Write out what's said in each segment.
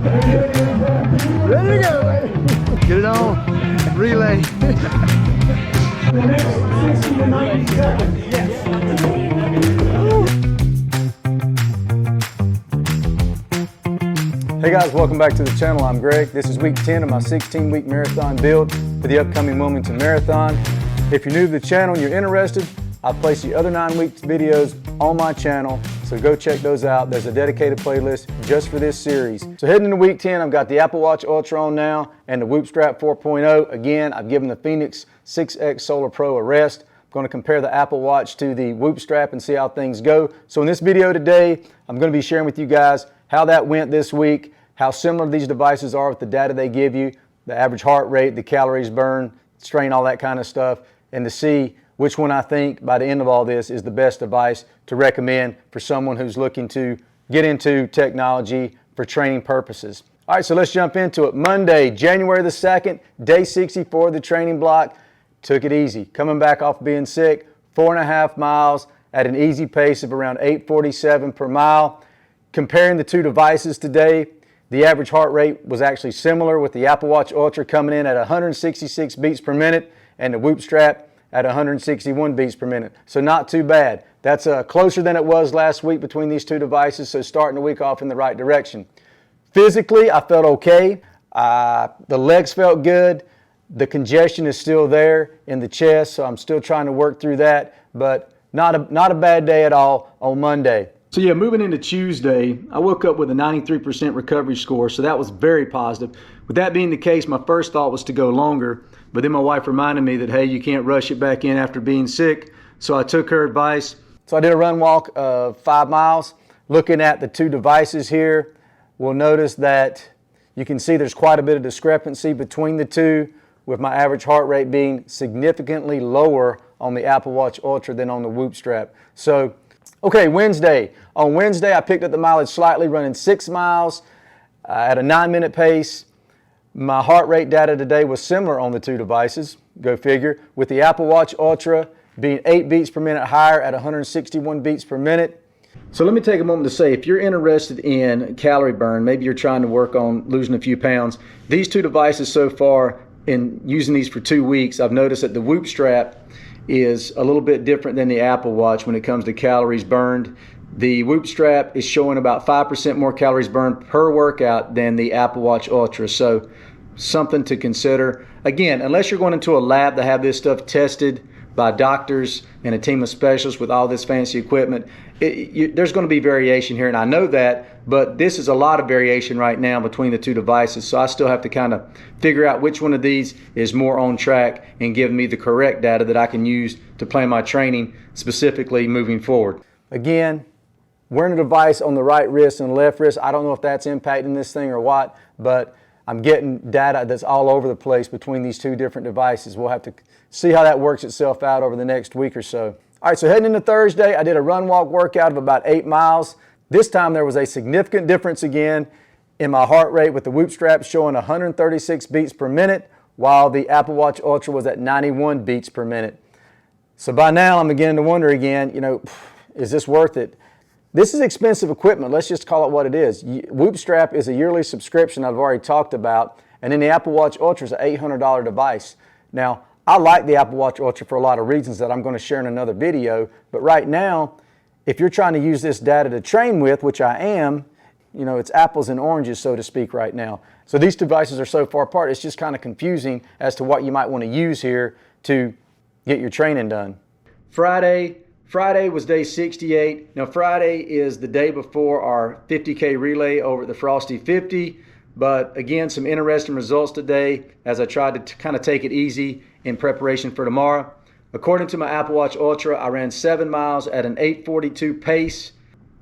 Ready to go, baby. Get it on. Relay. The next 60 to 90 seconds. Yes. Hey guys, welcome back to the channel. I'm Greg. This is week 10 of my 16-week marathon build for the upcoming Wilmington Marathon. If you're new to the channel and you're interested, I've placed the other 9 weeks videos on my channel, so go check those out. There's a dedicated playlist just for this series. So heading into week 10, I've got the Apple Watch Ultra on now and the Whoop Strap 4.0. Again, I've given the Fenix 6X Solar Pro a rest. I'm going to compare the Apple Watch to the Whoop Strap and see how things go. So in this video today, I'm going to be sharing with you guys how that went this week, how similar these devices are with the data they give you, the average heart rate, the calories burned, strain, all that kind of stuff, and to see which one I think by the end of all this is the best device to recommend for someone who's looking to get into technology for training purposes. All right, so let's jump into it. Monday, January the 2nd, day 64 of the training block. Took it easy. Coming back off being sick, 4.5 miles at an easy pace of around 8:47 per mile. Comparing the two devices today, the average heart rate was actually similar, with the Apple Watch Ultra coming in at 166 beats per minute and the Whoop Strap at 161 beats per minute. So not too bad. That's closer than it was last week between these two devices, so starting the week off in the right direction. Physically, I felt okay. The legs felt good. The congestion is still there in the chest, so I'm still trying to work through that, but not a bad day at all on Monday. So yeah, moving into Tuesday, I woke up with a 93% recovery score, so that was very positive. With that being the case, my first thought was to go longer, but then my wife reminded me that, hey, you can't rush it back in after being sick, so I took her advice. So I did a run walk of 5 miles. Looking at the two devices here, we'll notice that you can see there's quite a bit of discrepancy between the two, with my average heart rate being significantly lower on the Apple Watch Ultra than on the Whoop Strap. So, okay, Wednesday. On Wednesday, I picked up the mileage slightly, running 6 miles at a 9-minute pace. My heart rate data today was similar on the two devices, go figure, with the Apple Watch Ultra being 8 beats per minute higher at 161 beats per minute. So let me take a moment to say, if you're interested in calorie burn, maybe you're trying to work on losing a few pounds, these two devices so far, in using these for 2 weeks, I've noticed that the Whoop Strap is a little bit different than the Apple Watch when it comes to calories burned. The Whoop Strap is showing about 5% more calories burned per workout than the Apple Watch Ultra, so something to consider. Again, unless you're going into a lab to have this stuff tested by doctors and a team of specialists with all this fancy equipment, there's going to be variation here, and I know that, but this is a lot of variation right now between the two devices, so I still have to kind of figure out which one of these is more on track and give me the correct data that I can use to plan my training specifically moving forward. Again, wearing a device on the right wrist and the left wrist, I don't know if that's impacting this thing or what, but I'm getting data that's all over the place between these two different devices. We'll have to see how that works itself out over the next week or so. All right, so heading into Thursday, I did a run walk workout of about 8 miles. This time there was a significant difference again in my heart rate, with the Whoop Strap showing 136 beats per minute, while the Apple Watch Ultra was at 91 beats per minute. So by now I'm beginning to wonder again, is this worth it? This is expensive equipment. Let's just call it what it is. Whoop Strap is a yearly subscription I've already talked about, and then the Apple Watch Ultra is an $800 device. Now, I like the Apple Watch Ultra for a lot of reasons that I'm going to share in another video, but right now, if you're trying to use this data to train with, which I am, it's apples and oranges, so to speak, right now. So these devices are so far apart, it's just kind of confusing as to what you might want to use here to get your training done. Friday was day 68. Now Friday is the day before our 50K relay over at the Frosty 50. But again, some interesting results today as I tried to kind of take it easy in preparation for tomorrow. According to my Apple Watch Ultra, I ran 7 miles at an 8:42 pace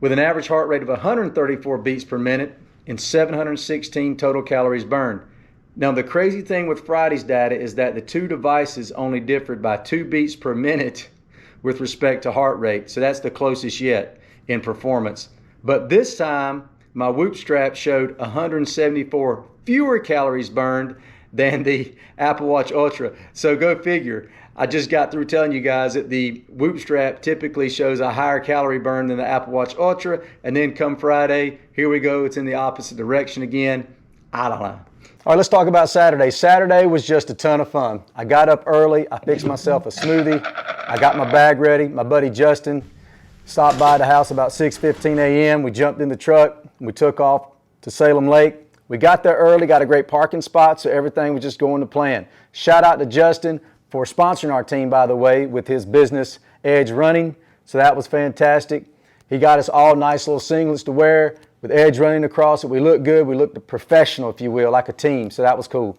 with an average heart rate of 134 beats per minute and 716 total calories burned. Now the crazy thing with Friday's data is that the two devices only differed by 2 beats per minute with respect to heart rate. So that's the closest yet in performance. But this time, my Whoop Strap showed 174 fewer calories burned than the Apple Watch Ultra. So go figure. I just got through telling you guys that the Whoop strap typically shows a higher calorie burn than the Apple Watch Ultra, and then come Friday, here we go, it's in the opposite direction again. I don't know. All right, let's talk about Saturday. Saturday was just a ton of fun. I got up early, I fixed myself a smoothie, I got my bag ready. My buddy Justin stopped by the house about 6:15 a.m. We jumped in the truck, we took off to Salem Lake. We got there early, got a great parking spot, so everything was just going to plan. Shout out to Justin for sponsoring our team, by the way, with his business, Edge Running. So that was fantastic. He got us all nice little singlets to wear with Edge Running across it. We looked good. We looked professional, if you will, like a team. So that was cool.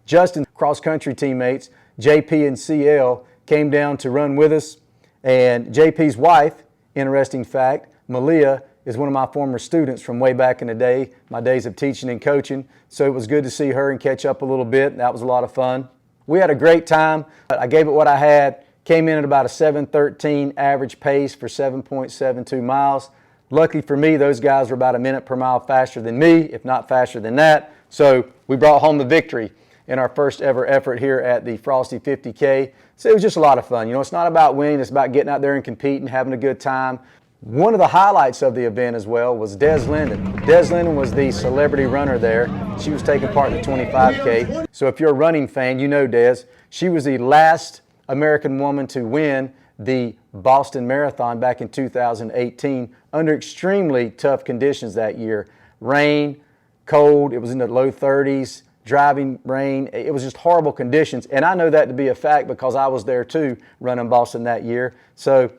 Justin's cross-country teammates, JP and CL, came down to run with us. And JP's wife, interesting fact, Malia, is one of my former students from way back in the day, my days of teaching and coaching. So it was good to see her and catch up a little bit. That was a lot of fun. We had a great time. I gave it what I had, came in at about a 7:13 average pace for 7.72 miles. Luckily for me, those guys were about a minute per mile faster than me, if not faster than that. So we brought home the victory in our first ever effort here at the Frosty 50K. So it was just a lot of fun. You know, it's not about winning, it's about getting out there and competing, having a good time. One of the highlights of the event as well was Des Linden. Des Linden was the celebrity runner there. She was taking part in the 25K. So if you're a running fan, you know Des. She was the last American woman to win the Boston Marathon back in 2018 under extremely tough conditions that year. Rain, cold, it was in the low 30s, driving rain. It was just horrible conditions. And I know that to be a fact because I was there too running Boston that year. So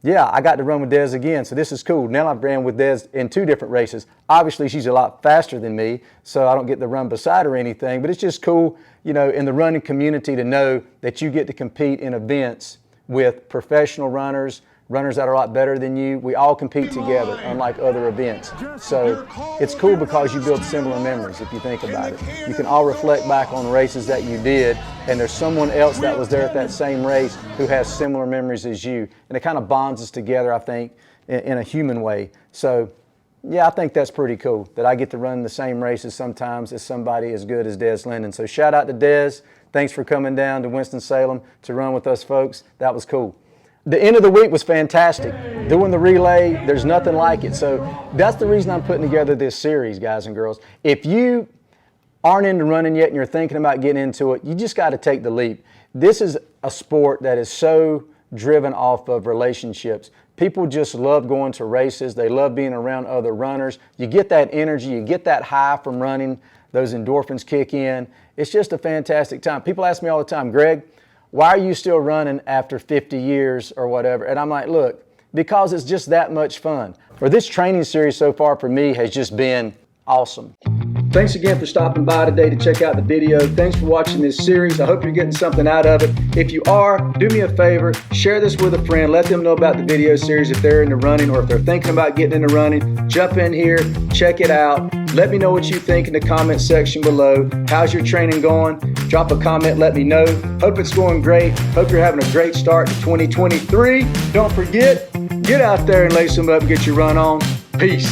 yeah, I got to run with Des again, so this is cool. Now I've ran with Des in 2 different races. Obviously, she's a lot faster than me, so I don't get to run beside her or anything, but it's just cool, you know, in the running community to know that you get to compete in events with professional runners, runners that are a lot better than you. We all compete together, unlike other events. So it's cool because you build similar memories if you think about it. You can all reflect back on races that you did, and there's someone else that was there at that same race who has similar memories as you. And it kind of bonds us together, I think, in a human way. So yeah, I think that's pretty cool that I get to run the same races sometimes as somebody as good as Des Linden. So shout out to Des. Thanks for coming down to Winston-Salem to run with us, folks. That was cool. The end of the week was fantastic. Doing the relay, there's nothing like it. So that's the reason I'm putting together this series, guys and girls. If you aren't into running yet and you're thinking about getting into it, you just got to take the leap. This is a sport that is so driven off of relationships. People just love going to races. They love being around other runners. You get that energy, you get that high from running. Those endorphins kick in. It's just a fantastic time. People ask me all the time, Greg, why are you still running after 50 years or whatever? And I'm like, look, because it's just that much fun. For this training series so far for me has just been awesome. Thanks again for stopping by today to check out the video. Thanks for watching this series. I hope you're getting something out of it. If you are, do me a favor, share this with a friend. Let them know about the video series if they're into running or if they're thinking about getting into running. Jump in here, check it out. Let me know what you think in the comment section below. How's your training going? Drop a comment, let me know. Hope it's going great. Hope you're having a great start to 2023. Don't forget, get out there and lace them up and get your run on. Peace.